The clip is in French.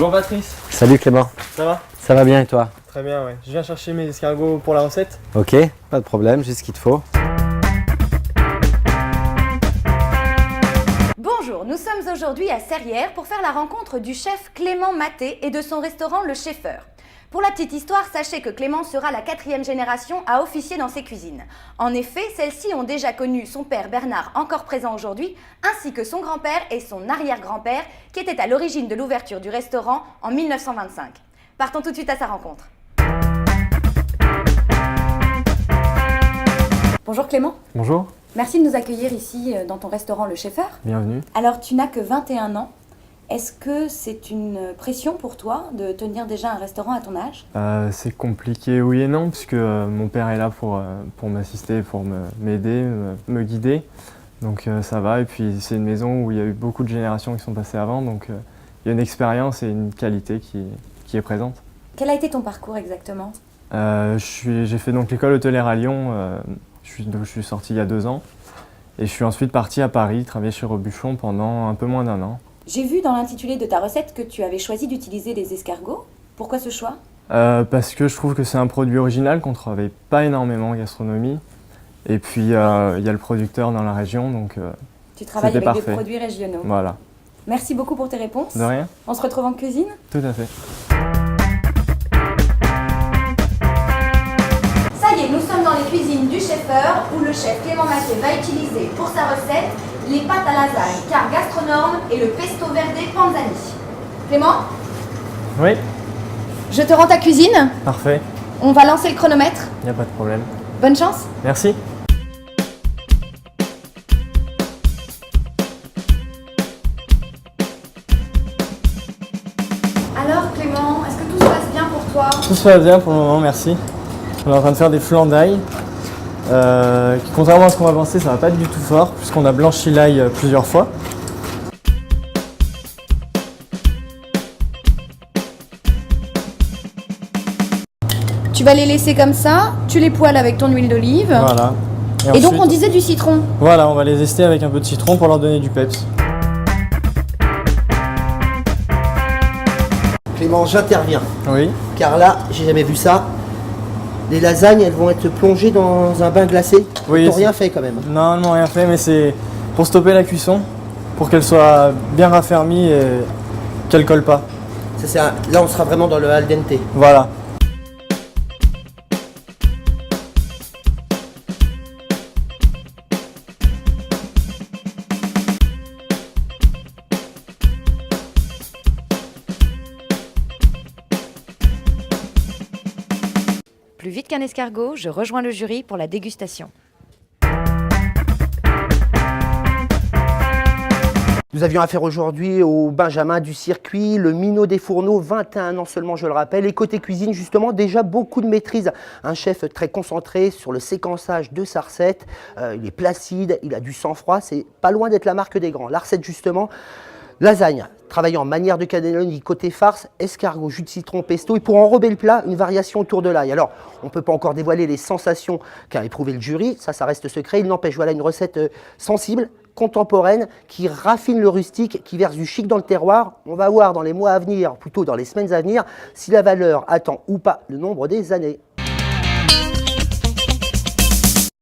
Bonjour Patrice. Salut Clément. Ça va? Ça va bien et toi? Très bien, ouais. Je viens chercher mes escargots pour la recette. Ok, pas de problème, j'ai ce qu'il te faut. Bonjour, nous sommes aujourd'hui à Serrières pour faire la rencontre du chef Clément Maté et de son restaurant Le Cheffeur. Pour la petite histoire, sachez que Clément sera la 4e génération à officier dans ses cuisines. En effet, celles-ci ont déjà connu son père Bernard, encore présent aujourd'hui, ainsi que son grand-père et son arrière-grand-père, qui étaient à l'origine de l'ouverture du restaurant en 1925. Partons tout de suite à sa rencontre. Bonjour Clément. Bonjour. Merci de nous accueillir ici dans ton restaurant Le Cheffeur. Bienvenue. Alors, tu n'as que 21 ans. Est-ce que c'est une pression pour toi de tenir déjà un restaurant à ton âge? C'est compliqué, oui et non, puisque mon père est là pour m'assister, pour m'aider, me guider. Donc ça va, et puis c'est une maison où il y a eu beaucoup de générations qui sont passées avant, donc il y a une expérience et une qualité qui est présente. Quel a été ton parcours exactement? J'ai fait donc l'école hôtelière à Lyon, je suis sorti il y a 2 ans, et je suis ensuite parti à Paris, travailler chez Robuchon pendant un peu moins d'1 an. J'ai vu dans l'intitulé de ta recette que tu avais choisi d'utiliser des escargots. Pourquoi ce choix? Parce que je trouve que c'est un produit original qu'on ne travaille pas énormément en gastronomie. Et puis il y a le producteur dans la région, donc tu travailles avec parfait. des produits régionaux. Voilà. Merci beaucoup pour tes réponses. De rien. On se retrouve en cuisine? Tout à fait. Ça y est, nous sommes dans les cuisines du Cheffeur où le chef Clément Maté va utiliser pour sa recette les pâtes à lasagne car gastronome et le pesto verde panzani. Clément, Oui, je te rends ta cuisine. parfait. On va lancer le chronomètre. Il n'y a pas de problème. Bonne chance. Merci. Alors Clément, est-ce que tout se passe bien pour toi? Tout se passe bien pour le moment, merci. On est en train de faire des flancs d'ail. Qui, contrairement à ce qu'on va penser, ça va pas être du tout fort, puisqu'on a blanchi l'ail plusieurs fois. Tu vas les laisser comme ça, tu les poêles avec ton huile d'olive. Voilà. Et donc ensuite, on disait du citron. voilà, on va les zester avec un peu de citron pour leur donner du peps. Clément, j'interviens, Oui. car là, j'ai jamais vu ça. Les lasagnes, elles vont être plongées dans un bain glacé. Oui, Ils n'ont c'est- rien fait quand même. Normalement rien fait, mais c'est pour stopper la cuisson, pour qu'elle soit bien raffermie et qu'elle colle pas. Là, on sera vraiment dans le al dente. Voilà. Plus vite qu'un escargot, je rejoins le jury pour la dégustation. Nous avions affaire aujourd'hui au Benjamin du circuit, le minot des fourneaux, 21 ans seulement, je le rappelle. Et côté cuisine, justement, déjà beaucoup de maîtrise. Un chef très concentré sur le séquençage de sa recette. Il est placide, il a du sang-froid, c'est pas loin d'être la marque des grands. La recette, justement, lasagne, travaillée en manière de cannelloni côté farce, escargot, jus de citron, pesto. Et pour enrober le plat, une variation autour de l'ail. Alors, on ne peut pas encore dévoiler les sensations qu'a éprouvé le jury, ça reste secret. Il n'empêche, voilà une recette sensible, contemporaine, qui raffine le rustique, qui verse du chic dans le terroir. On va voir dans les mois à venir, plutôt dans les semaines à venir, si la valeur attend ou pas le nombre des années.